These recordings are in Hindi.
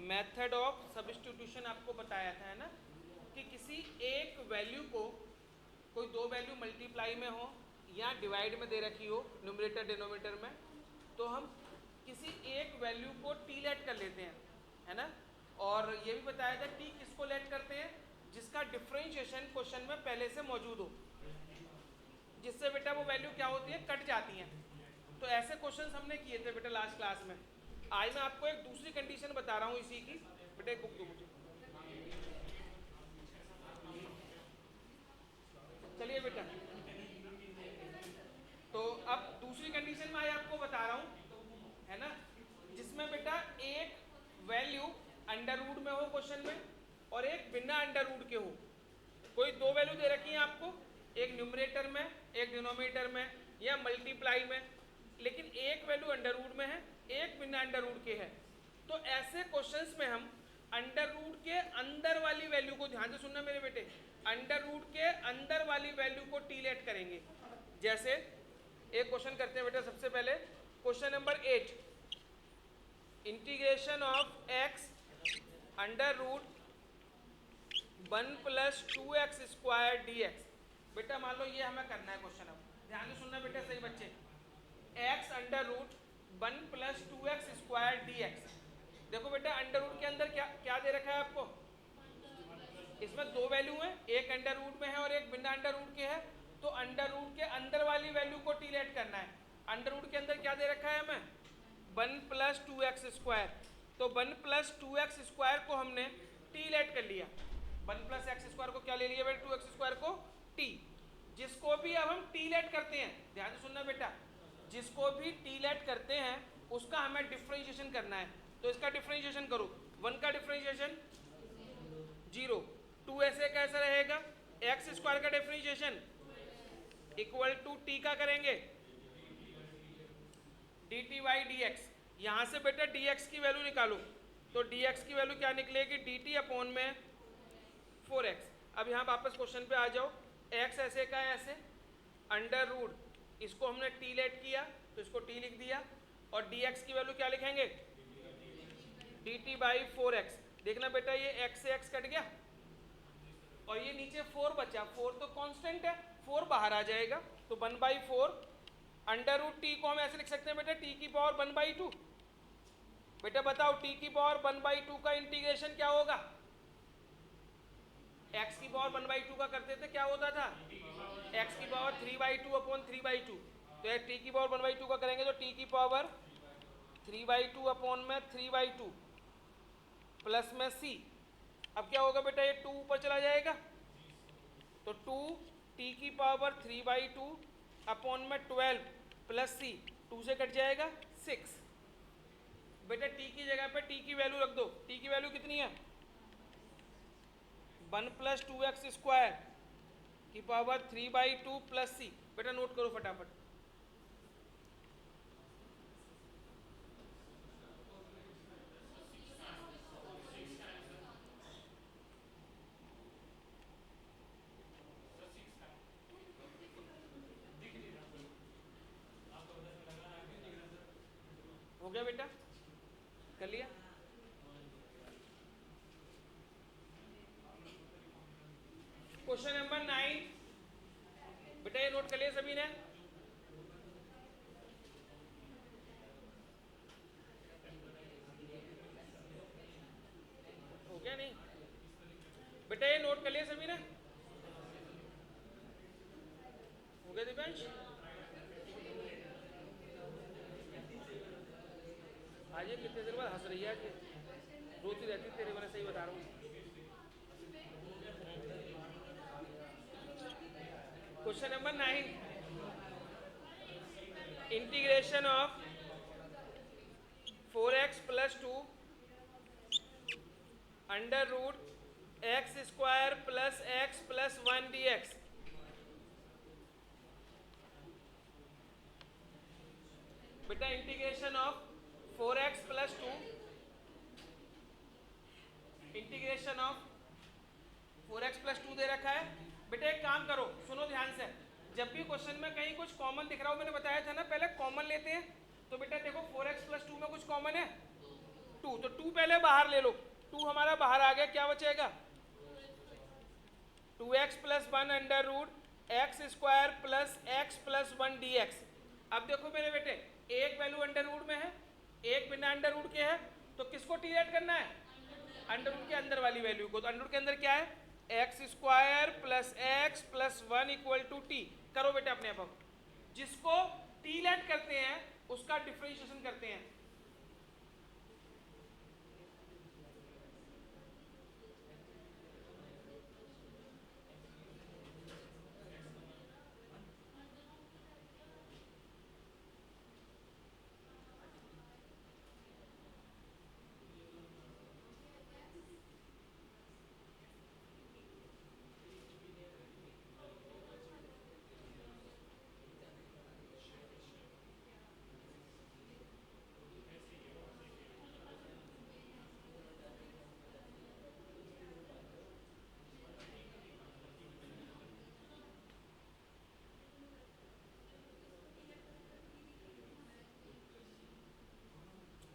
मेथड ऑफ सब्स्टिट्यूशन आपको बताया था, है ना, कि किसी एक वैल्यू को, कोई दो वैल्यू मल्टीप्लाई में हो या डिवाइड में दे रखी हो न्यूमरेटर डिनोमिनेटर में, तो हम किसी एक वैल्यू को टी लेट कर लेते हैं, है ना। और ये भी बताया था टी किसको लेट करते हैं, जिसका डिफरेंशिएशन क्वेश्चन में पहले से मौजूद हो, जिससे बेटा वो वैल्यू क्या होती है, कट जाती हैं। तो ऐसे क्वेश्चंस हमने किए थे बेटा लास्ट क्लास में। आज मैं आपको एक दूसरी कंडीशन बता रहा हूँ इसी की। बेटा एक बुक दो मुझे। चलिए बेटा, तो अब दूसरी कंडीशन में आज आपको बता रहा हूँ, है ना, जिसमें बेटा एक वैल्यू अंडर रूट में हो क्वेश्चन में और एक बिना अंडर रूट के हो। कोई दो वैल्यू दे रखी है आपको, एक न्यूमरेटर में एक डिनोमिनेटर में या मल्टीप्लाई में, लेकिन एक वैल्यू अंडर रूट में है, एक बिना अंडर रूट के है। तो ऐसे क्वेश्चंस में हम अंडर रूट के अंदर वाली वैल्यू को, ध्यान से सुनना मेरे बेटे, अंडर रूट के अंदर वाली वैल्यू को टी लेट करेंगे। जैसे एक क्वेश्चन करते हैं बेटा, सबसे पहले question number 8, integration of x under root 1 + 2x square dx। बेटा मान लो ये हमें करना है क्वेश्चन। अब ध्यान से सुनना बेटा सही बच्चे, x under root 1 + 2x square dx। देखो बेटा अंडर रूट के अंदर क्या क्या दे रखा है आपको, इसमें दो वैल्यू है, एक अंडर रूट में है और एक बिना अंडर रूट के है। तो अंडर रूट के अंदर वाली वैल्यू को टी लेट करना है। अंडर रूट के अंदर क्या दे रखा है हमें, 1 + 2x स्क्वायर। तो 1 + 2x स्क्वायर को हमने टी लेट कर लिया। 1 + x स्क्वायर को क्या ले लिया बेटा, 2x स्क्वायर को टी। जिसको भी अब हम टी लेट करते हैं, ध्यान से सुनना बेटा, जिसको भी टी लेट करते हैं उसका हमें डिफरेंशिएशन करना है। तो इसका डिफरेंशिएशन करो, 1 का डिफरेंशिएशन 0, 2 ऐसे कैसा रहेगा, एक्स स्क्वायर का डिफरेंशिएशन इक्वल टू टी का करेंगे d t y d x. यहाँ से बेटा डी एक्स की वैल्यू निकालो, तो डी एक्स की वैल्यू क्या निकलेगी, डी टी अपॉन में 4x। अब यहाँ वापस क्वेश्चन पे आ जाओ, x ऐसे का ऐसे, अंडर रूट इसको हमने टी लेट किया तो इसको टी लिख दिया, और dx की वैल्यू क्या लिखेंगे, dt/4x। देखना बेटा ये x से x कट गया और ये नीचे 4 बचा, 4 तो कांस्टेंट है, 4 बाहर आ जाएगा, तो 1/4 अंडर रूट टी को हम ऐसे लिख सकते हैं बेटा t की पावर 1/2। बेटा बताओ t की पावर 1/2 का इंटीग्रेशन क्या होगा, x की पावर 1/2 का करते थे क्या होता था, x की पावर 3/2 अपॉन 3/2। तो ये t की पावर 1/2 का करेंगे तो t की पावर 3/2 अपॉन में 3/2 प्लस में c। अब क्या होगा बेटा, ये 2 ऊपर चला जाएगा, तो 2 t की पावर 3/2 अपॉन में 12 प्लस c, 2 से कट जाएगा 6। बेटा t की जगह पे t की वैल्यू रख दो, t की वैल्यू कितनी है, 1 + 2x स्क्वायर की पावर 3/2 प्लस c। बेटा नोट करो फटाफट, हो गया बेटा, कर लिया। क्वेश्चन नंबर 9, बेटा ये नोट कर लिया सभी ने, हो गया नहीं बेटा, ये नोट कर लिया सभी ने, हो गया दिव्यांश। आज ये कितने देर बाद हंस रही है, रोती रहती तेरे, मैंने सही बता रहा हूँ। Question number 9, integration of 4x + 2 under root x square plus x plus 1 dx। बेटा integration of 4x + 2, integration of 4x + 2 दे रखा है। बेटा एक काम करो, सुनो ध्यान से, जब भी क्वेश्चन में कहीं कुछ कॉमन दिख रहा हो, मैंने बताया था ना पहले कॉमन लेते हैं, तो बेटा देखो 4x + 2 में कुछ कॉमन है, टू, तो टू पहले बाहर ले लो, टू हमारा बाहर आ गया, क्या बचेगा 2x plus 1 under root x square plus x plus 1 dx। अब देखो मेरे बेटे, एक वैल्यू अंडर रूट में है, एक बिना अंडर रूट के है, तो किसको टीलेट करना है, अंडर रूट के अंदर वाली वैल्यू को। तो अंडर रूट के अंदर क्या है x square plus x plus 1 equal to t. करो बेटे अपने आप, जिसको टीलेट करते हैं उसका डिफरेंशिएशन करते हैं।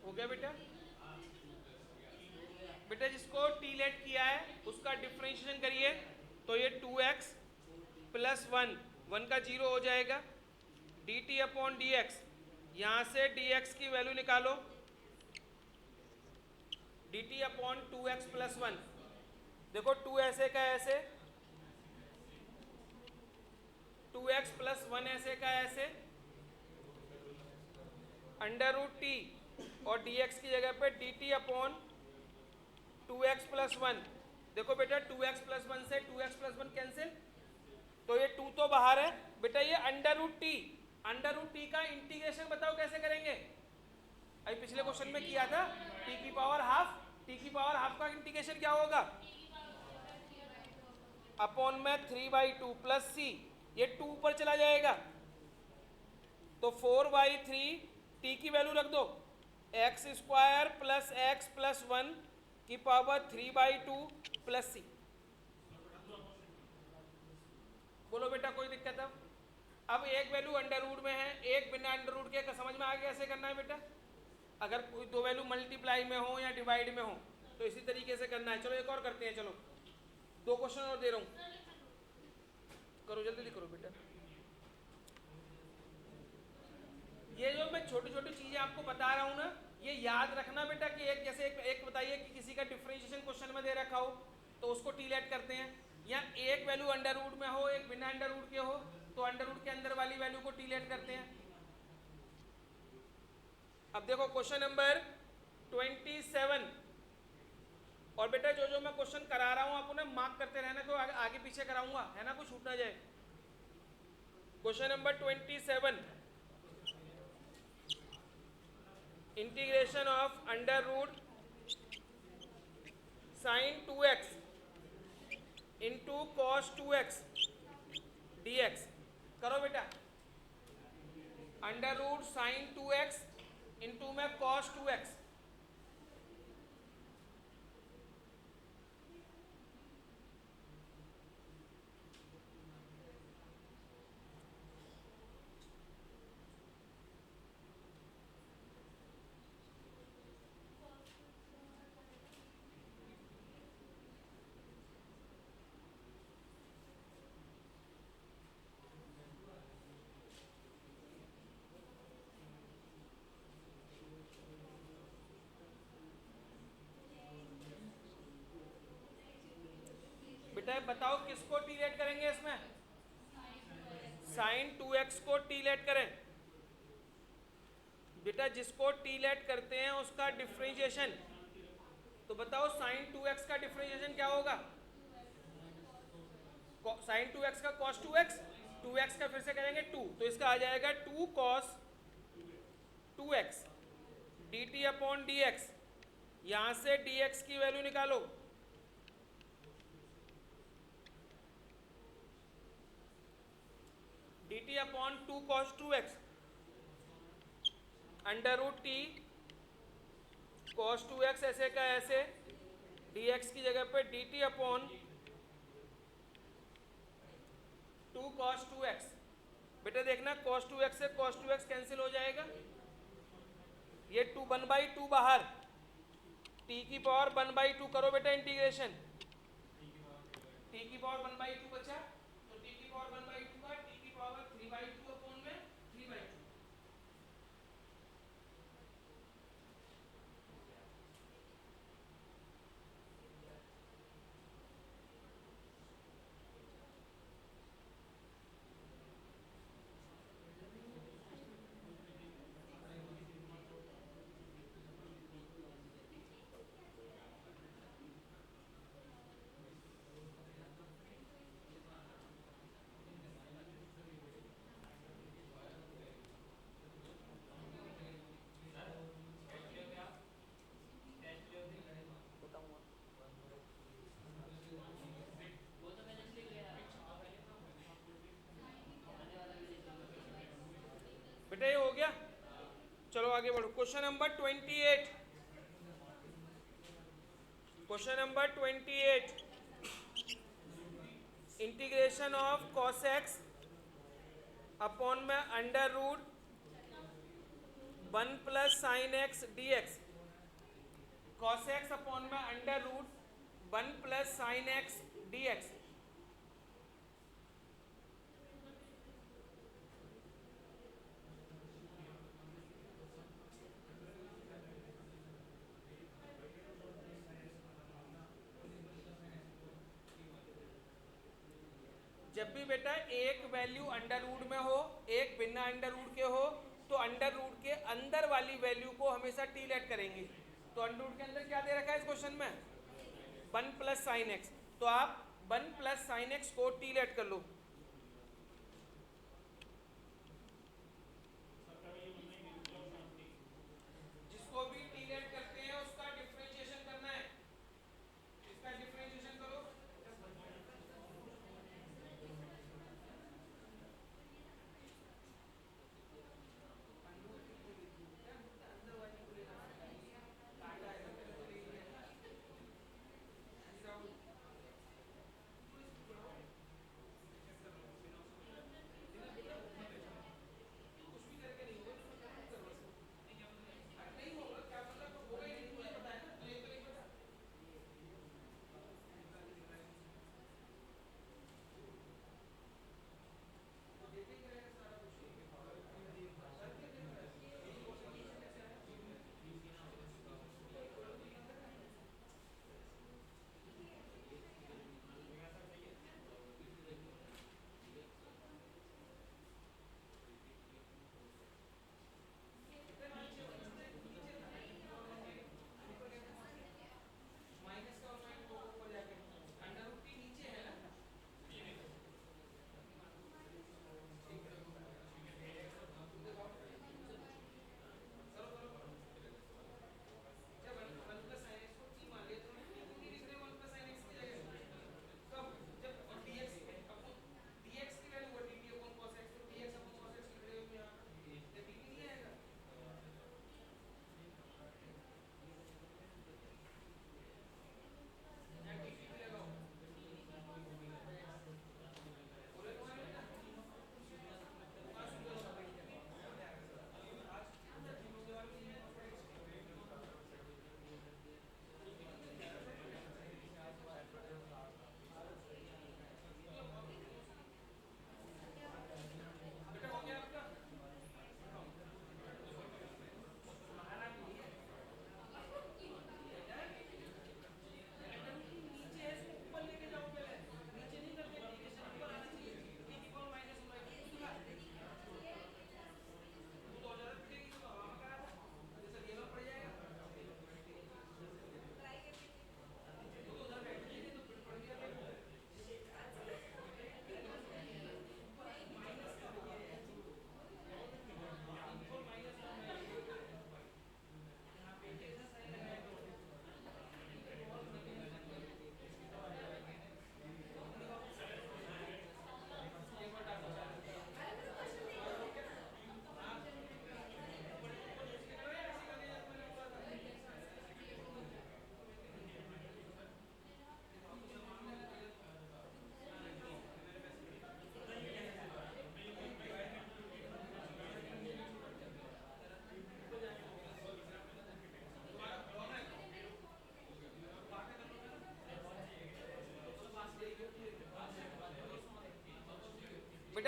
हो गया बेटा, बेटा जिसको टीलेट किया है उसका डिफरेंशिएशन करिए, तो ये 2x प्लस 1, 1 का 0 हो जाएगा, dt अपॉन dx, यहाँ से dx की वैल्यू निकालो, dt अपॉन 2x प्लस 1। देखो 2 ऐसे का ऐसे, 2x प्लस 1 ऐसे का ऐसे, अंडर रूट टी और dx की जगह पे dt अपॉन 2x प्लस 1। देखो बेटा 2x प्लस 1 से 2x प्लस 1 कैंसिल, तो ये 2 तो बाहर है बेटा। ये अंडर रूट टी का इंटीग्रेशन बताओ कैसे करेंगे, अभी पिछले क्वेश्चन में किया था, टी की पावर हाफ का इंटीग्रेशन क्या होगा अपॉन में 3/2 प्लस सी, ये 2 ऊपर चला जाएगा, तो 4/3, टी की वैल्यू रख दो x square plus x plus 1 की पावर 3/2 प्लस सी। बोलो बेटा कोई दिक्कत है? अब एक वैल्यू अंडर रूट में है, एक बिना अंडर रूट के, समझ में आ गया कैसे करना है बेटा? अगर कोई दो वैल्यू मल्टीप्लाई में हो या डिवाइड में हो तो इसी तरीके से करना है। चलो एक और करते हैं, चलो 2 क्वेश्चन और दे रहा हूँ, करो जल्दी करो बेटा। ये जो मैं छोटी छोटी चीजें आपको बता रहा हूँ ना, ये याद रखना बेटा कि एक जैसे एक बताइए कि किसी का डिफरेंशिएशन क्वेश्चन में दे रखा हो तो उसको टीलेट करते हैं, या एक वैल्यू अंडर रूट में हो एक बिना अंडर रूट के हो तो अंडर रूट के अंदर वाली वैल्यू को टीलेट करते हैं। अब देखो क्वेश्चन नंबर 27, और बेटा जो जो मैं क्वेश्चन करा रहा हूँ आपको ना मार्क करते रहना, तो आगे पीछे कराऊंगा है ना, कुछ छूट ना जाए। Question number 27, integration of under root sine 2x into cos 2x dx। करो बेटा, under root sine 2x into में कॉस 2x, बेटा बताओ किसको टीलेट करेंगे इसमें? साइन 2x को टीलेट करें बेटा, जिसको टीलेट करते हैं उसका डिफरेंशिएशन। तो बताओ साइन 2x का डिफरेंशिएशन क्या होगा? साइन 2x का cos 2x, 2x का फिर से करेंगे 2, तो इसका आ जाएगा 2 cos 2x dt upon dx, यहां से dx की वैल्यू निकालो, dt upon 2 cos 2x under root t cos 2x ऐसे का ऐसे, dx की जगह पे dt अपॉन 2 cos 2x। बेटा देखना cos 2x से cos 2x कैंसिल हो जाएगा, ये 1/2 बाहर, टी की पावर 1/2 करो बेटा इंटीग्रेशन, टी की पावर 1/2 बचा, तो टी की पावर 1/2 का टी की पावर 3/2 अपॉन में 3/2। बेटा ये हो गया, चलो आगे बढ़ो। Question number 28, question number 28, integration of cos x upon में under root 1 plus sine x d x, cos x upon में under root 1 plus sine x d x. जब भी बेटा एक वैल्यू अंडर रूट में हो, एक बिना अंडर रूट के हो, तो अंडर रूट के अंदर वाली वैल्यू को हमेशा टी लेट करेंगे। तो अंडर रूट के अंदर क्या दे रखा है इस क्वेश्चन में, 1 प्लस साइन एक्स, तो आप 1 प्लस साइन एक्स को टी लेट कर लो। जिसको भी टी लेट करते हैं उसका डिफरेंशिएशन करना है, इसका डिफरेंशिएशन करो।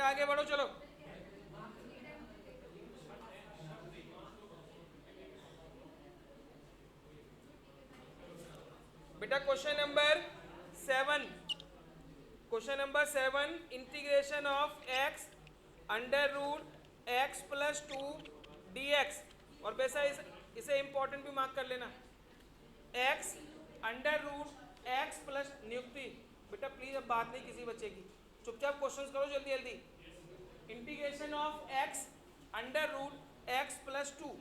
बेटा आगे बढ़ो चलो। बेटा question number 7, question number 7, integration of x under root x plus 2 dx। और वैसा इसे इंपॉर्टेंट भी मार्क कर लेना, x under root x plus नियुक्ति। बेटा प्लीज अब बात नहीं किसी बच्चे की, चुपचाप क्वेश्चंस करो जल्दी जल्दी। Integration of x under root x plus 2।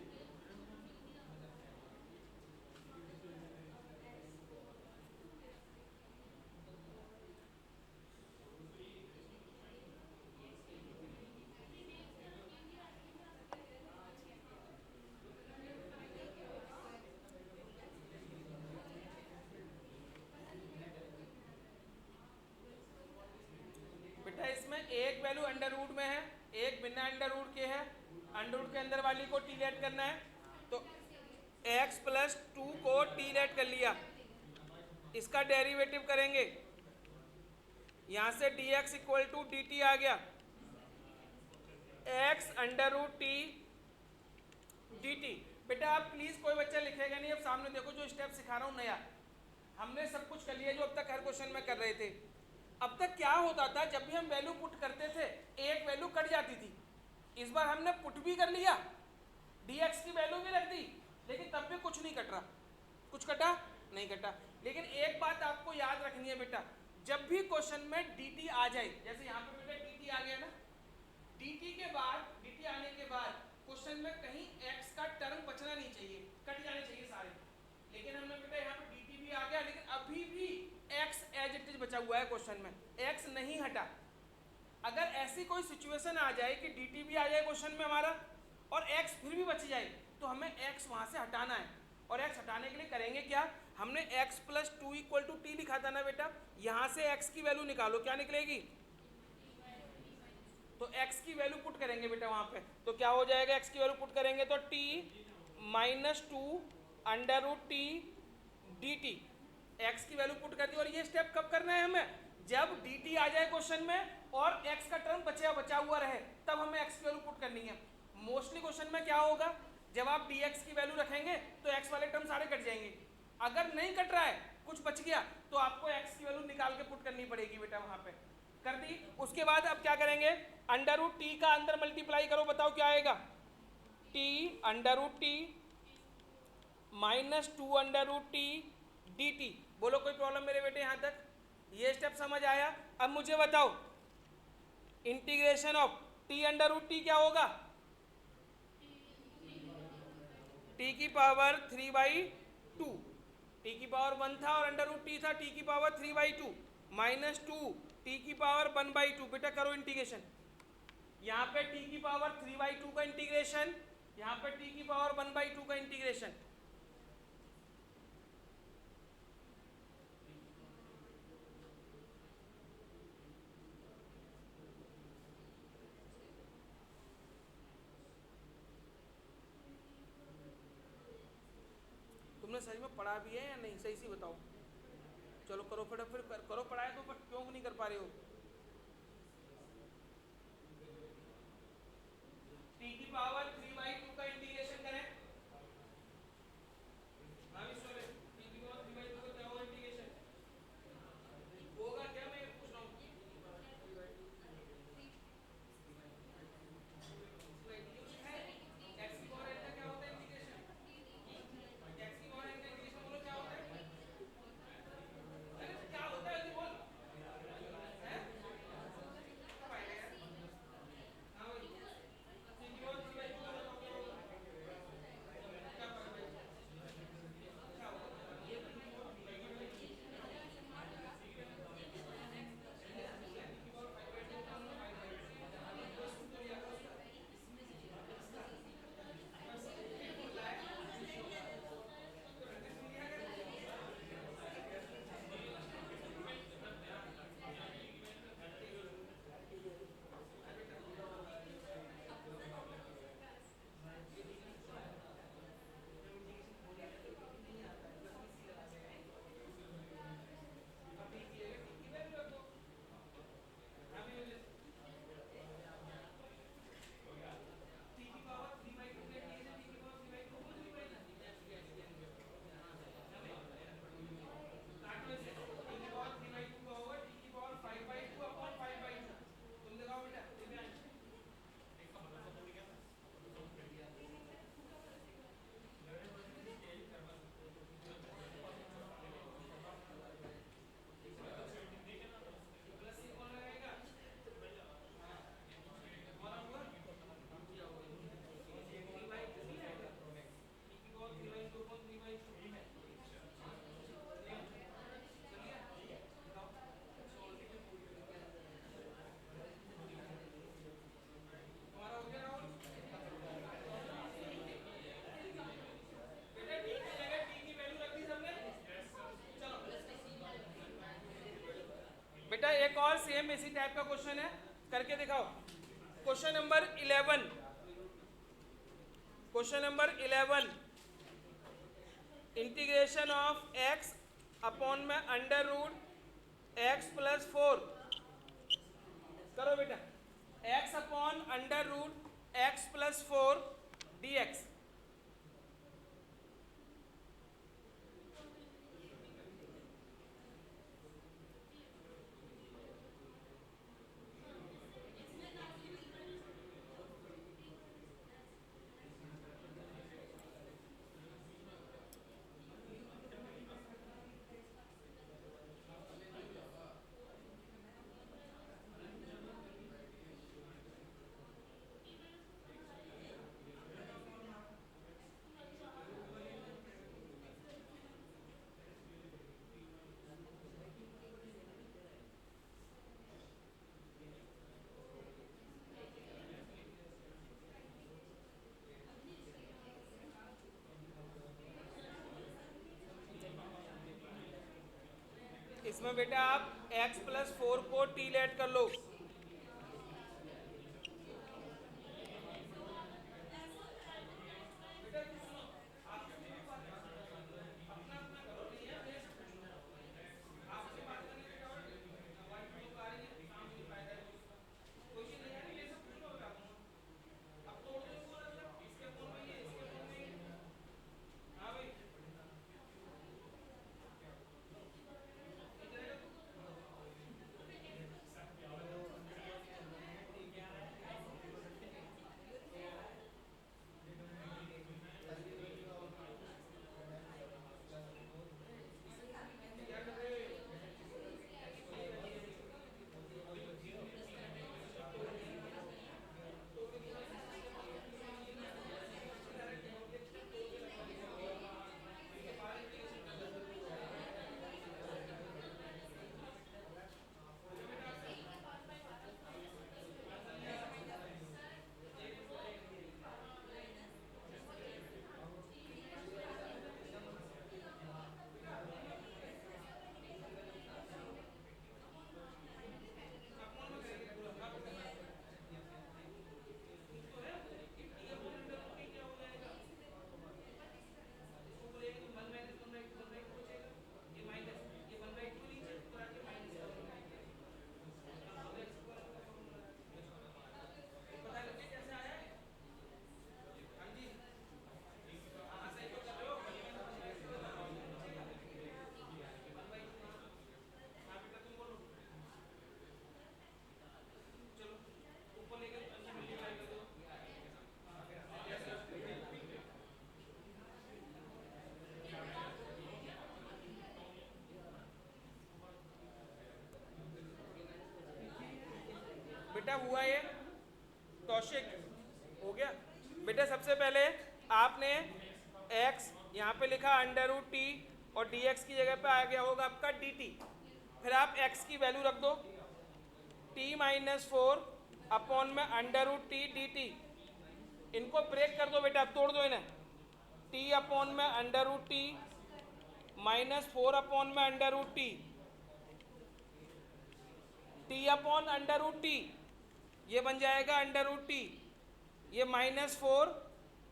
बेटा इसमें एक वैल्यू अंडर रूट में है, एक बिना अंडर रूट के है। अंडर रूट के अंदर वाली को टी लेट करना है, तो x प्लस 2 को टी लेट कर लिया, इसका डेरिवेटिव करेंगे, यहां से dx equal to d t आ गया, x under root t d t. बेटा आप प्लीज कोई बच्चा लिखेगा नहीं, अब सामने देखो जो स्टेप सिखा रहा हूँ नया, हमने सब कुछ कर लिया जो अब तक हर क्वेश्चन में कर रहे थे। अब तक क्या होता था, जब भी हम वैल्यू पुट करते थे एक वैल्यू कट जाती थी, इस बार हमने पुट भी कर लिया, dx की वैल्यू भी रख दी, लेकिन तब भी कुछ नहीं कट रहा। कुछ कटा नहीं कटा। लेकिन एक बात आपको याद रखनी है बेटा, जब भी क्वेश्चन में dt आ जाए, जैसे यहाँ पे बेटा dt आ गया ना, dt के बाद dt आने के बाद क्वेश्चन में कहीं x का टर्म बचना नहीं चाहिए, कट जाने चाहिए सारे। लेकिन हमने बेटा यहाँ पे dt भी आ गया, लेकिन अभी भी x एज इट इज बचा हुआ है क्वेश्चन में, x नहीं हटा। अगर ऐसी कोई सिचुएशन आ जाए कि dt भी आ जाए क्वेश्चन में हमारा और x फिर भी बच जाए, तो हमें x वहां से हटाना है। और x हटाने के लिए करेंगे क्या, हमने x plus 2 equal to t लिखा था ना बेटा, यहां से x की वैल्यू निकालो, क्या निकलेगी, तो x की वैल्यू पुट करेंगे बेटा वहां पे, तो क्या हो जाएगा, x की वैल्यू पुट करेंगे तो t minus 2 under root t d t, x की वैल्यू पुट कर दी। और ये स्टेप कब करना है हमें, जब dt आ जाए क्वेश्चन में और x का टर्म बचा हुआ रहे, तब हमें x की वैल्यू पुट करनी है। मोस्टली क्वेश्चन में क्या होगा, जब आप dx की वैल्यू रखेंगे तो x वाले टर्म सारे कट जाएंगे, अगर नहीं कट रहा है कुछ बच गया तो आपको x की वैल्यू निकाल के पुट करनी पड़ेगी बेटा, वहां पे कर दी। उसके बाद अब क्या करेंगे, अंडर रूट टी का अंदर मल्टीप्लाई करो, बताओ क्या आएगा, t under root t minus 2 under root t d t. बोलो कोई प्रॉब्लम मेरे बेटे यहाँ तक, ये स्टेप समझ आया। अब मुझे बताओ integration of t under root t क्या होगा, t की पावर 3/2, t की पावर 1 था और अंडर रूट टी था, t की पावर 3/2 माइनस 2 t की पावर 1/2। बेटा करो इंटीग्रेशन, यहाँ पे t की पावर 3/2 का इंटीग्रेशन, यहाँ पे t की पावर 1/2 का इंटीग्रेशन। तुमने सही में पढ़ा भी है या नहीं, सही से बताओ। चलो करो फिर करो, पढ़ाए तो पर क्यों नहीं कर पा रहे हो। t की पावर 3/2 का इंटीग्रेशन करें, हाँ विश्व में t की पावर 3/2 का क्या होगा इंटीग्रेशन, होगा क्या, मैं पूछ रहा हूँ। x की पावर n का क्या होता है इंटीग्रेशन, x की पावर n का इंटीग्रेशन बोलो क्या होता है, अरे क्या होता है जल्दी बोल, हैं कब आएगा यार, हाँ भाई t की पावर 3/2 का एक और सेम इसी टाइप का क्वेश्चन है, करके दिखाओ। Question number 11, question number 11, integration of x upon में अंडर रूट एक्स प्लस 4। करो बेटा, x अपॉन under root x plus 4 dx। इसमें बेटा आप x प्लस 4 को t लेट कर लो। बेटा हुआ ये कौशिक हो गया। बेटा सबसे पहले आपने x यहाँ पे लिखा अंडर रूट टी और dx की जगह पे आ गया होगा आपका dt। फिर आप x की वैल्यू रख दो t माइनस 4 अपॉन में अंडर रूट टी dt। इनको ब्रेक कर दो बेटा, अब तोड़ दो इन्हें। t अपॉन में under root t minus 4 upon में under root t, t upon under root t ये बन जाएगा अंडर रूट टी, ये माइनस 4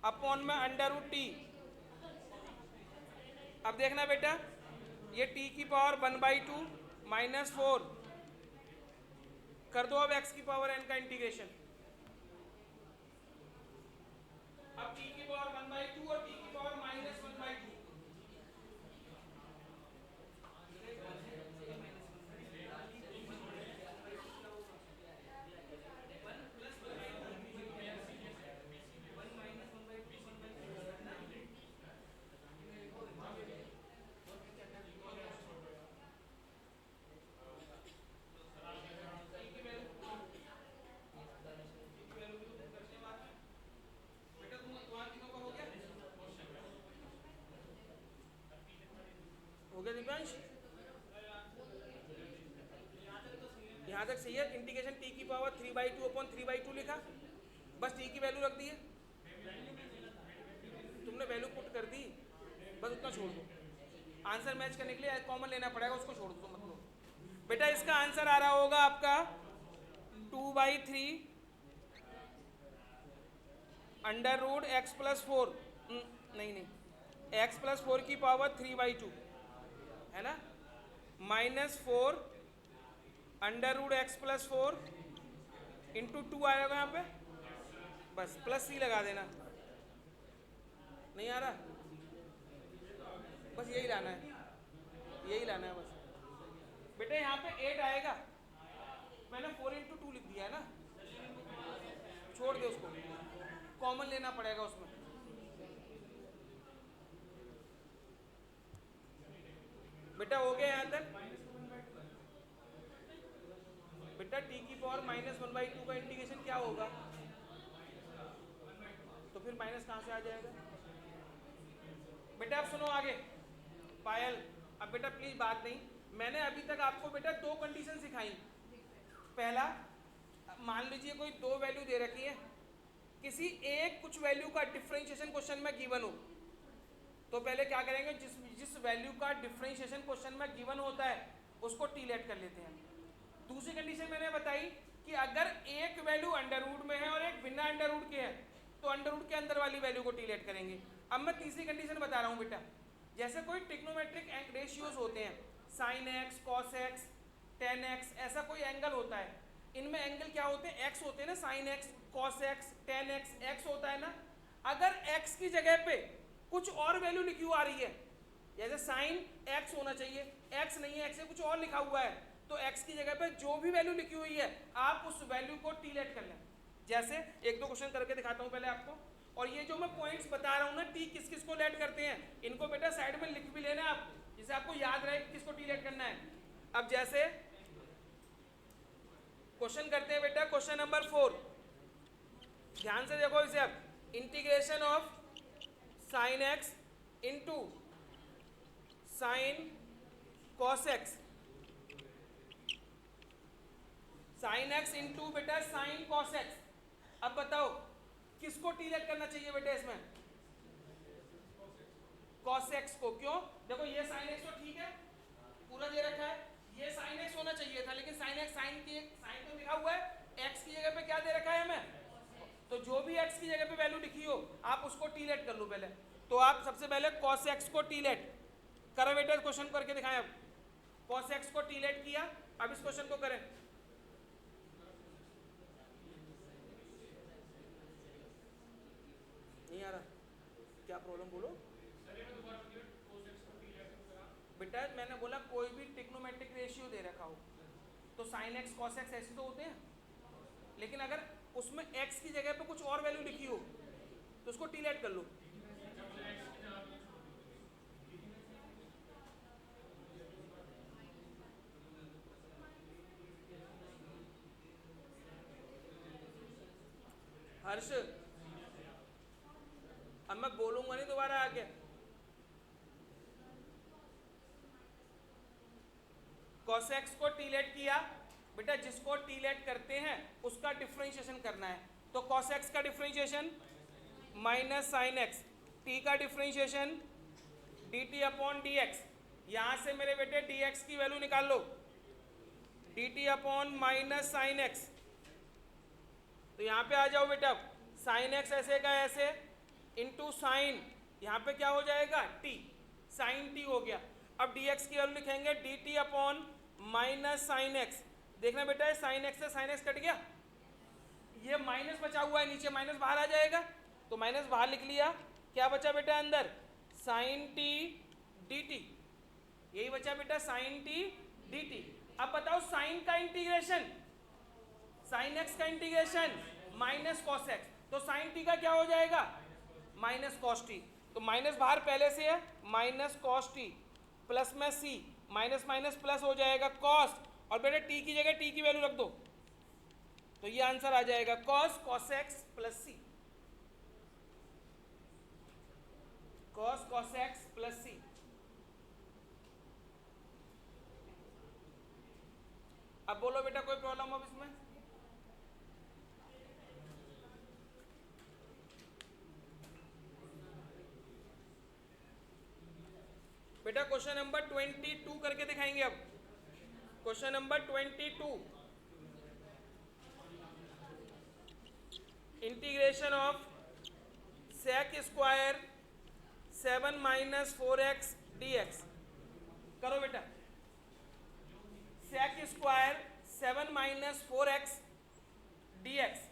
अपॉन में अंडर रूट टी। अब देखना बेटा, ये t की पावर 1/2 माइनस 4 कर दो अब x की पावर n का इंटीग्रेशन। अब t की पावर 1/2 और t की पावर माइनस 1/2। हो गया दिव्यांश? यहाँ तक सही है। इंटीग्रेशन t की पावर 3/2 अपॉन 3/2 लिखा, बस t की वैल्यू रख दी है। तुमने वैल्यू पुट कर दी, बस उतना छोड़ दो। आंसर मैच करने के लिए कॉमन लेना पड़ेगा, उसको छोड़ दो, मतलब बेटा इसका आंसर आ रहा होगा आपका 2/3 अंडर रूट एक्स प्लस 4, नहीं, x+4 की पावर 3/2 है ना, -4 under root x plus 4 into 2 आएगा यहाँ पे, बस प्लस सी लगा देना। नहीं आ रहा, बस यही लाना है, यही लाना है बस। बेटा यहाँ पे 8 आएगा, मैंने 4 × 2 लिख दिया है ना, छोड़ दे उसको, कॉमन लेना पड़ेगा उसमें। बेटा हो गया यहाँ तक। बेटा t की पावर -1/2 का इंटीग्रेशन क्या होगा, तो फिर माइनस कहाँ से आ जाएगा। बेटा अब सुनो आगे पायल, अब बेटा प्लीज बात नहीं, मैंने अभी तक आपको बेटा 2 कंडीशन सिखाई। पहला, मान लीजिए कोई 2 वैल्यू दे रखी है, किसी एक कुछ वैल्यू का डिफरेंशिएशन क्वेश्चन में गिवन हो, तो पहले क्या करेंगे, जिस वैल्यू का डिफरेंशिएशन क्वेश्चन में गिवन होता है उसको टी लेट कर लेते हैं। दूसरी कंडीशन मैंने बताई कि अगर एक वैल्यू अंडर रूट में है और एक बिना अंडर रूट के है, तो अंडर रूट के अंदर वाली वैल्यू को टी लेट करेंगे। अब मैं तीसरी कंडीशन बता रहा हूँ बेटा, जैसे कोई ट्रिग्नोमेट्रिक रेशियोज होते हैं, sine x, cos x, ten x, ऐसा कोई एंगल होता है, इनमें एंगल क्या होते हैं, एक्स होते हैं ना, sine x, cos x, ten x, x होता है ना। अगर एक्स की जगह पे कुछ और वैल्यू लिखी हुई आ रही है, जैसे साइन एक्स होना चाहिए, एक्स नहीं है, एक्स से कुछ और लिखा हुआ है, तो एक्स की जगह पे जो भी वैल्यू लिखी हुई है आप उस वैल्यू को टी लेट कर लें। जैसे 1-2 क्वेश्चन करके दिखाता हूँ पहले आपको, और ये जो मैं पॉइंट्स बता रहा हूँ ना, टी किस किस को लेट करते हैं, इनको बेटा साइड में लिख भी लेना आप, जिससे आपको याद रहे किसको टी लेट करना है। अब जैसे क्वेश्चन करते हैं बेटा, क्वेश्चन नंबर 4, ध्यान से देखो इसे। अब integration of sine x into sine cos x, sine x into बेटा साइन कॉस एक्स। अब बताओ किसको टी लेट करना चाहिए बेटा इसमें, कॉस एक्स को। क्यों, देखो ये साइन एक्स तो ठीक है, पूरा दे रखा है, ये साइन एक्स होना चाहिए था, लेकिन साइन एक्स, साइन तो लिखा हुआ है, एक्स की जगह पे क्या दे रखा है हमें, तो जो भी एक्स की जगह पे वैल्यू लिखी हो आप उसको टी लेट कर लो पहले। तो आप सबसे पहले कॉस एक्स को टी लेट करो बेटा, क्वेश्चन करके दिखाएं। अब कॉस एक्स को टी लेट किया, अब इस क्वेश्चन को करें। नहीं आ रहा, क्या प्रॉब्लम बोलो बेटा। मैंने बोला कोई भी ट्रिग्नोमेट्रिक रेशियो दे रखा हो, तो साइन एक्स कॉस एक्स ऐसे तो होते हैं, लेकिन अगर उसमें एक्स की जगह पे कुछ और वैल्यू लिखी हो तो उसको टी लेट कर लो। हर्ष, अब मैं बोलूंगा नहीं दोबारा आके। cos x को टी लेट किया बेटा, जिसको टी लेट करते हैं उसका डिफरेंशिएशन करना है, तो cos x का differentiation minus sine x, t का differentiation dt upon d x. यहां से मेरे बेटे dx की वैल्यू निकाल लो, dt अपॉन माइनस साइन एक्स। तो यहाँ पे आ जाओ बेटा, साइन एक्स ऐसे का ऐसे इंटू साइन, यहाँ पे क्या हो जाएगा t, साइन t हो गया। अब dx की वैल्यू लिखेंगे dt अपॉन माइनस साइन एक्स। देखना बेटा साइन एक्स से साइन एक्स कट गया, ये माइनस बचा हुआ है नीचे, माइनस बाहर आ जाएगा, तो माइनस बाहर लिख लिया, क्या बचा बेटा अंदर, साइन t dt, यही बचा बेटा साइन t dt। अब बताओ साइन का इंटीग्रेशन, साइन एक्स का इंटीग्रेशन माइनस कॉस एक्स, तो साइन t का क्या हो जाएगा माइनस कॉस टी, तो माइनस बाहर पहले से है, माइनस कॉस टी प्लस में सी, माइनस माइनस प्लस हो जाएगा कॉस, और बेटा टी की जगह टी की वैल्यू रख दो, तो ये आंसर आ जाएगा कॉस कॉस एक्स प्लस सी, कॉस कॉस एक्स प्लस सी। अब बोलो बेटा कोई प्रॉब्लम अब इसमें, बेटा क्वेश्चन नंबर 22 करके दिखाएंगे। अब question number 22, integration of sec square 7 minus 4x dx। करो बेटा, sec square 7 minus 4x dx।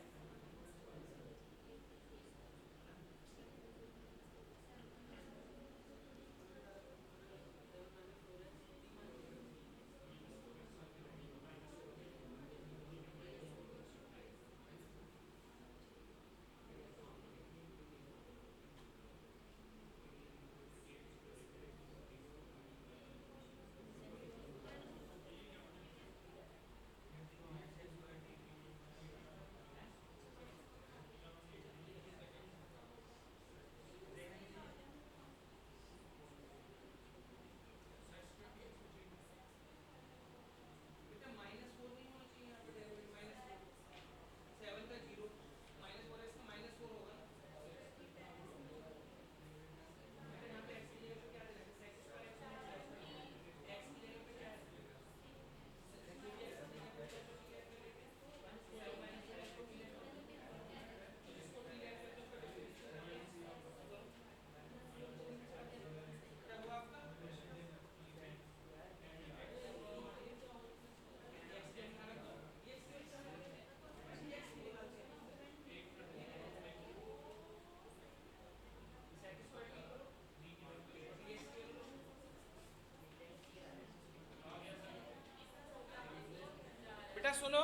बेटा सुनो,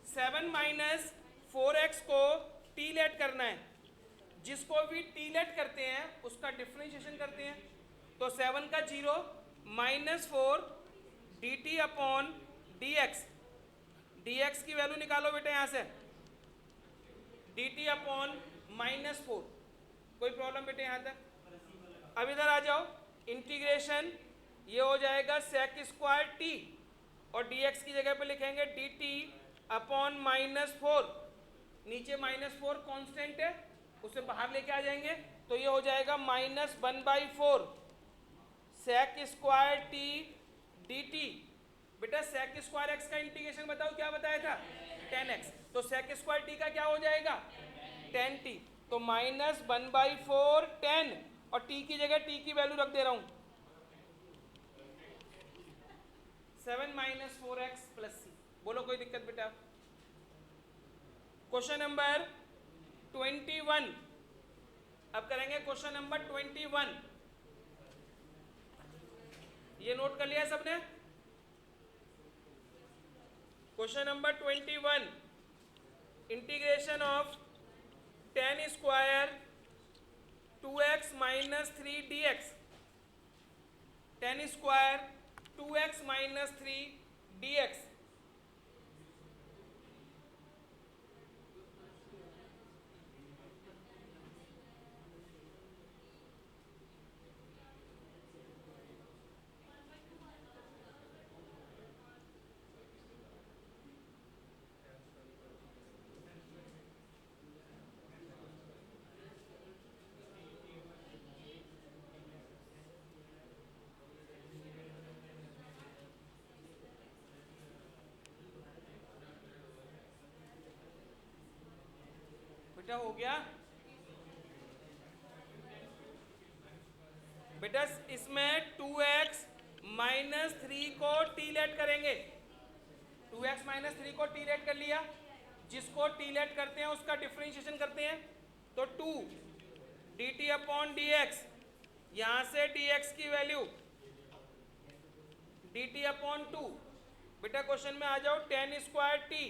7 माइनस 4x को टी लेट करना है। जिसको भी टी लेट करते हैं उसका डिफ्रेंशिएशन करते हैं। तो 7 का 0 minus 4 D t upon d x. D x की वैल्यू निकालो बेटा यहाँ से, डी टी अपॉन माइनस 4। कोई प्रॉब्लम बेटे यहाँ तक? अब इधर आ जाओ, इंटीग्रेशन ये हो जाएगा सेक स्क्वायर टी और dx की जगह पे लिखेंगे dt अपॉन माइनस 4। नीचे माइनस 4 कॉन्स्टेंट है, उसे बाहर लेके आ जाएंगे तो ये हो जाएगा minus 1/4 sec square t dt। बेटा सेक स्क्वायर एक्स का इंटीग्रेशन बताओ, क्या बताया था? 10x। तो सेक स्क्वायर टी का क्या हो जाएगा? 10t। तो माइनस 1/4 10 और t की जगह t की वैल्यू रख दे रहा हूं 7 माइनस 4x प्लस सी। बोलो कोई दिक्कत बेटा? Question number 21। अब करेंगे क्वेश्चन नंबर 21। ये नोट कर लिया सबने? Question number 21, integration of tan square 2x minus 3 dx। tan square 2x minus 3 dx। बेटा हो गया बेटा? इसमें 2x माइनस 3 को टी लेट करेंगे। 2x माइनस 3 को टी लेट कर लिया। जिसको टी लेट करते हैं उसका डिफरेंशिएशन करते हैं। तो 2 D t upon d x, यहां से dx की वैल्यू dt अपॉन 2। बेटा क्वेश्चन में आ जाओ, tan स्क्वायर टी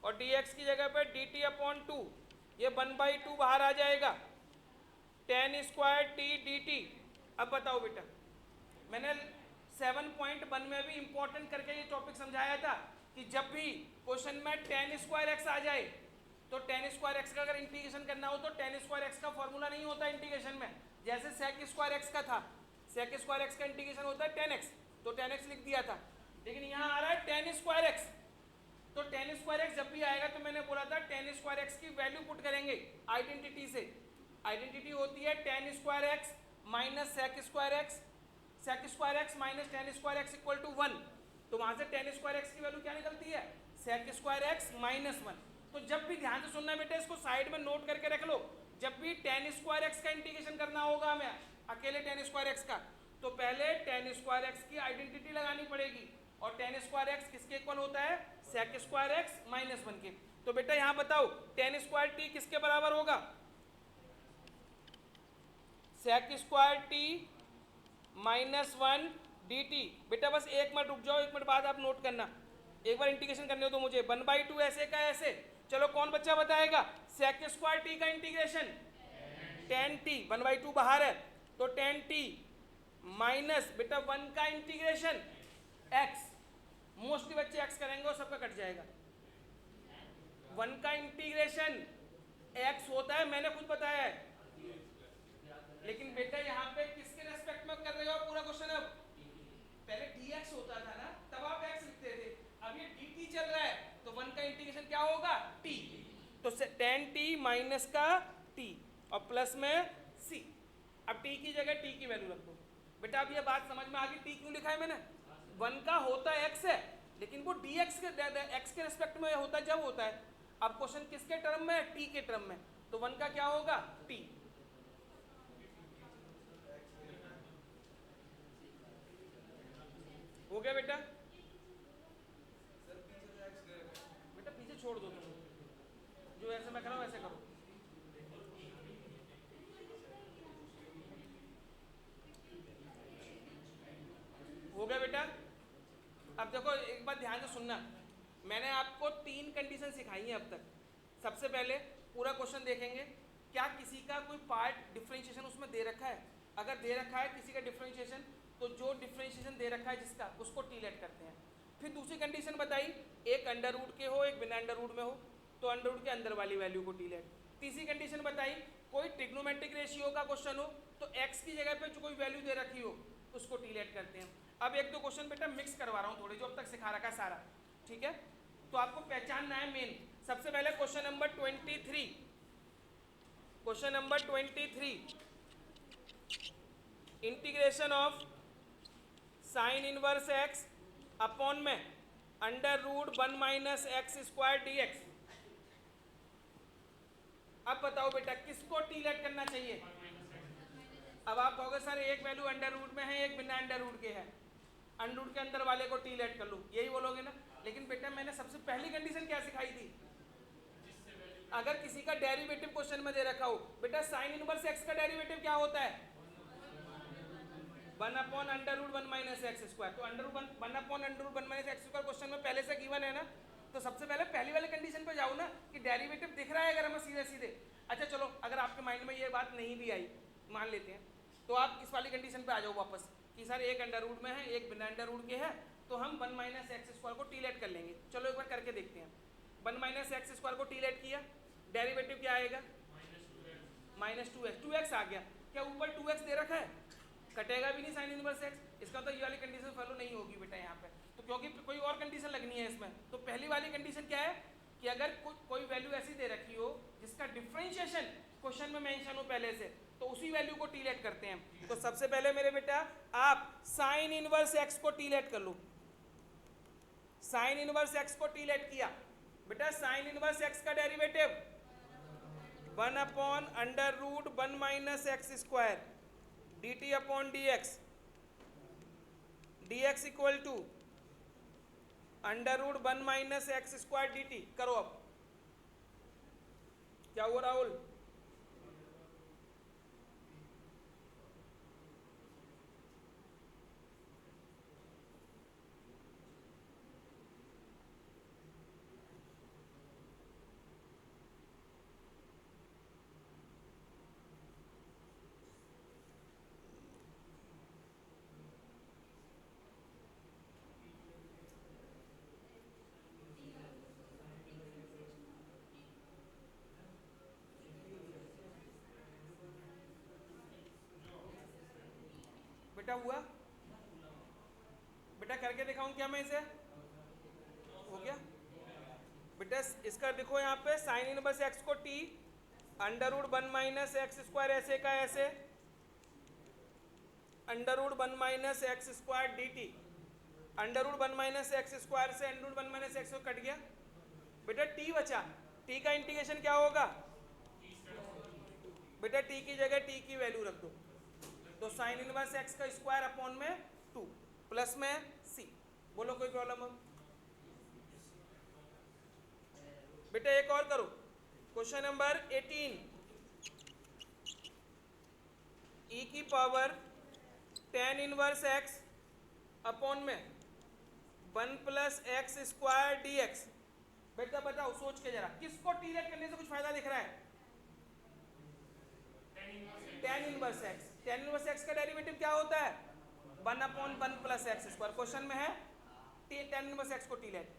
और dx की जगह पे dt अपॉन 2, ये 1/2 बाहर आ जाएगा, tan स्क्वायर टी dt। अब बताओ बेटा, मैंने 7.1 में भी इंपॉर्टेंट करके ये टॉपिक समझाया था कि जब भी क्वेश्चन में tan स्क्वायर एक्स आ जाए तो tan स्क्वायर एक्स का अगर इंटीग्रेशन करना हो तो tan स्क्वायर एक्स का फॉर्मूला नहीं होता इंटीग्रेशन में। जैसे sec स्क्वायर एक्स का था, sec स्क्वायर एक्स का इंटीग्रेशन होता है tan x, तो tan x लिख दिया था। लेकिन यहाँ आ रहा है tan स्क्वायर एक्स, तो tan स्क्वायर एक्स जब भी आएगा तो मैंने बोला था tan स्क्वायर एक्स की वैल्यू पुट करेंगे आइडेंटिटी से। आइडेंटिटी होती है tan square x minus sec square x, sec square x minus tan square x equal to 1। तो वहां से टेन स्क्वायर एक्स की वैल्यू क्या निकलती है, sec square x minus one. तो जब भी ध्यान से सुनना बेटा, इसको साइड में नोट करके रख लो, जब भी टेन स्क्वायर एक्स का इंटीग्रेशन करना होगा हमें, अकेले टेन स्क्वायर एक्स का, तो पहले टेन स्क्वायर एक्स की आइडेंटिटी लगानी पड़ेगी। और टेन स्क्वायर एक्स किसके इक्वल होता है, sec square x minus one के। तो बेटा यहां बताओ टेन स्क्वायर टी किसके बराबर होगा, sec square t minus one d t. बेटा बस एक मिनट रुक जाओ, एक मिनट बाद आप नोट करना, एक बार इंटीग्रेशन करने हो तो मुझे, वन बाई टू ऐसे का ऐसे। चलो कौन बच्चा बताएगा, सेक स्क्वायर टी का integration ten T, one by two बाहर है तो टेन टी माइनस बेटा वन का इंटीग्रेशन एक्स, मोस्टली बच्चे एक्स करेंगे और सबका कट जाएगा। वन का इंटीग्रेशन एक्स होता है, मैंने खुद बताया है, लेकिन बेटा यहाँ पे किसके रेस्पेक्ट में कर रहे हो आप पूरा क्वेश्चन, अब पहले dx होता था ना, तब आप x लिखते थे, अब ये dt चल रहा है, तो वन का इंटीग्रेशन क्या होगा t, तो tan t माइनस का t और प्लस में c। अब t की जगह t की वैल्यू रख दो। बेटा अब ये बात समझ में आ गई, t क्यों लिखा है मैंने, वन का होता x है, लेकिन वो dx के x के रेस्पेक्ट में होता जब होता है। अब क्वेश्चन किसके टर्म में है, t के टर्म में, तो वन का क्या होगा t। हो गया बेटा, बेटा पीछे छोड़ दो तुम, जो ऐसे मैं कर रहा हूं वैसे करो। हो गया बेटा। अब देखो एक बात ध्यान से सुनना, मैंने आपको तीन कंडीशन सिखाई है अब तक। सबसे पहले पूरा क्वेश्चन देखेंगे, क्या किसी का कोई पार्ट डिफरेंशिएशन उसमें दे रखा है, अगर दे रखा है किसी का डिफरेंशिएशन, तो जो डिफरेंशिएशन दे रखा है जिसका, उसको टी लेट करते हैं। फिर दूसरी कंडीशन बताई, एक अंडर रूट के हो एक बिना अंडर रूट में हो, तो अंडर रूट के अंदर वाली वैल्यू को टी लेट। तीसरी कंडीशन बताई, कोई ट्रिग्नोमेट्रिक रेशियो का क्वेश्चन हो, तो एक्स की जगह पे जो कोई वैल्यू दे रखी हो उसको टी लेट करते हैं। अब एक दो क्वेश्चन बेटा मिक्स करवा रहा हूँ थोड़े, जो अब तक सिखा रखा है सारा, ठीक है, तो आपको पहचानना है मेन। सबसे पहले question number 23, question number 23, integration of sine inverse x upon में under root one minus x square d x. अब बताओ बेटा किसको टी लेट करना चाहिए। अब आप कहोगे सर एक वैल्यू अंडर रूट में है एक बिना अंडर रूट के है, अंडर रूट के अंदर वाले को टी लेट कर लो, यही बोलोगे ना। लेकिन बेटा मैंने सबसे पहली कंडीशन क्या सिखाई थी, अगर किसी का डेरिवेटिव क्वेश्चन में दे रखा हो, बेटा साइन इनवर्स एक्स का डेरिवेटिव क्या होता है, one upon under root one minus x square. तो under root one upon under root one minus x square question में पहले से गिवन है ना, तो सबसे पहले पहली वाले कंडीशन पे जाओ ना कि डेरिवेटिव दिख रहा है अगर हमें सीधे सीधे। अच्छा चलो अगर आपके माइंड में ये बात नहीं भी आई, मान लेते हैं, तो आप इस वाली कंडीशन पे आ जाओ वापस कि सर एक अंडर रूट में है एक बिना अंडर रूट के है, तो हम वन माइनस एक्स स्क्वायर को टी लेट कर लेंगे। चलो एक बार करके देखते हैं, वन माइनस एक्स स्क्वायर को टी लेट किया, डेरिवेटिव क्या आएगा minus two x, two x आ गया, क्या ऊपर टू एक्स दे रखा है, कटेगा भी नहीं साइन इनवर्स एक्स, इसका तो ये वाली कंडीशन फॉलो नहीं होगी बेटा यहाँ पे, तो क्योंकि कोई और कंडीशन लगनी है इसमें। तो पहली वाली कंडीशन क्या है कि अगर कोई वैल्यू ऐसी दे रखी हो जिसका डिफरेंशिएशन क्वेश्चन में मेंशन हो पहले से, तो उसी वैल्यू को टी लेट करते हैं। तो सबसे पहले मेरे बेटा आप साइन इनवर्स एक्स को टी लेट कर लो, साइन इनवर्स एक्स को टी लेट किया, बेटा साइन इनवर्स एक्स का derivative one upon under root one minus x square d t upon d x, d x equal to under root one minus x square d t. करो अब क्या हुआ राहुल, बेटा हुआ, बेटा करके दिखाऊं क्या मैं इसे, हो गया बेटा। इसका देखो यहाँ पे साइन इनवर्स एक्स को t under root one minus x square ऐसे का ऐसे, under root one minus x square d t, under root 1 minus x square से under root 1 minus x cut गया बेटा, टी बचा। टी का इंटीग्रेशन क्या होगा बेटा, टी की जगह टी की वैल्यू रख दो, तो साइन इनवर्स एक्स का स्क्वायर अपॉन में 2 प्लस में सी। बोलो कोई प्रॉब्लम हो बेटा? एक और करो, क्वेश्चन नंबर 18, ई की power tan inverse x upon में 1 plus x square d x. बेटा बताओ सोच के जरा, किसको टीलेट करने से कुछ फायदा दिख रहा है? tan inverse x. tan inverse x का डेरिवेटिव क्या होता है? 1 upon 1 plus x square. Question में है tan इनवर्स एक्स को टीलेट।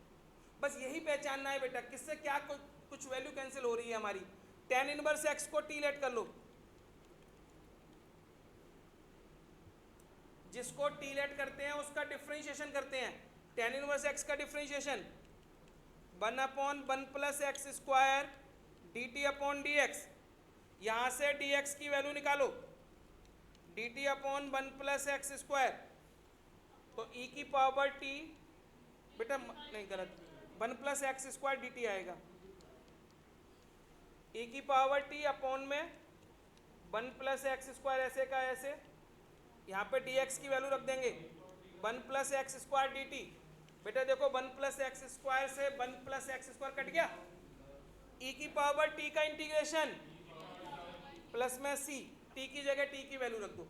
बस यही पहचानना है बेटा, किससे क्या कुछ वैल्यू कैंसिल हो रही है हमारी। tan इनवर्स एक्स को टीलेट कर लो, जिसको टीलेट करते हैं उसका डिफरेंशिएशन करते हैं। tan इनवर्स एक्स का differentiation 1 upon 1 plus x square d t upon d x. यहाँ से डी एक्स की वैल्यू निकालो, D t upon 1 plus x square, तो ई की पावर टी बेटा नहीं गलत, 1 plus x square d T आएगा, ई की पावर टी अपॉन में 1 प्लस एक्स स्क्वायर ऐसे का ऐसे, यहाँ पे डी एक्स की वैल्यू रख देंगे 1 plus x square d t. बेटा देखो 1 प्लस एक्स स्क्वायर से 1 प्लस एक्स स्क्वायर कट गया, ई की पावर टी का इंटीग्रेशन प्लस में सी, टी की जगह टी की वैल्यू रख दो,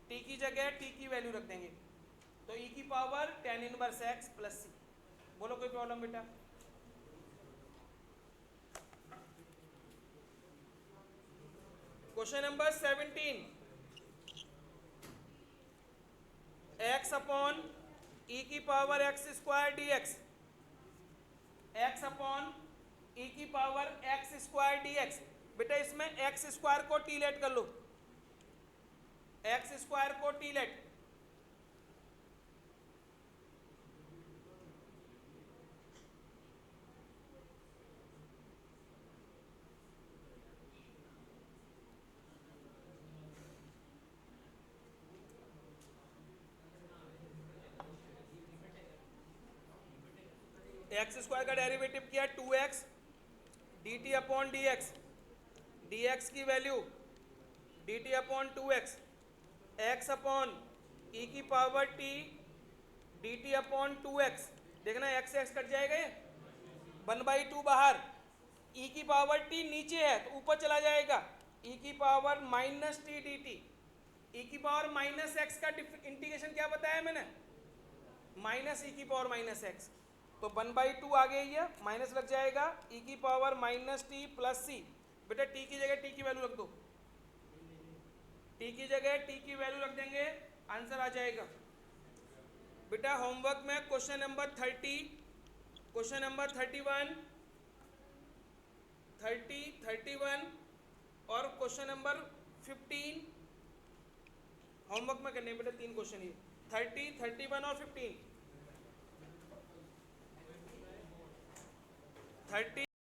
टी की जगह टी की वैल्यू रख देंगे, तो ई की power tan inverse x plus c. बोलो कोई प्रॉब्लम बेटा? Question number 17, x upon e की power x square d x, x upon e की power x square d x. बेटा इसमें एक्स स्क्वायर को टीलेट कर लो, एक्स स्क्वायर को टीलेट, एक्स स्क्वायर का डेरिवेटिव किया 2x d t upon d x, d x की value d t upon 2x, x upon e की power t d t upon 2x। देखना एक्स एक्स कट जाएगा, ये 1/2 बाहर, ई की पावर टी नीचे है तो ऊपर चला जाएगा, ई की power minus t d t, e की पावर माइनस एक्स का इंटीग्रेशन क्या बताया मैंने? माइनस ई की पावर माइनस एक्स, तो 1/2 आ गई है, माइनस लग जाएगा, ई की पावर माइनस टी प्लस सी। बेटा टी की जगह टी की वैल्यू रख दो, टी की जगह टी की वैल्यू रख देंगे, आंसर आ जाएगा। बेटा होमवर्क में क्वेश्चन नंबर 30, क्वेश्चन नंबर 31, 30, 31 और क्वेश्चन नंबर 15 होमवर्क में करने बेटा, 3 क्वेश्चन ये 30, 31 और 15। 30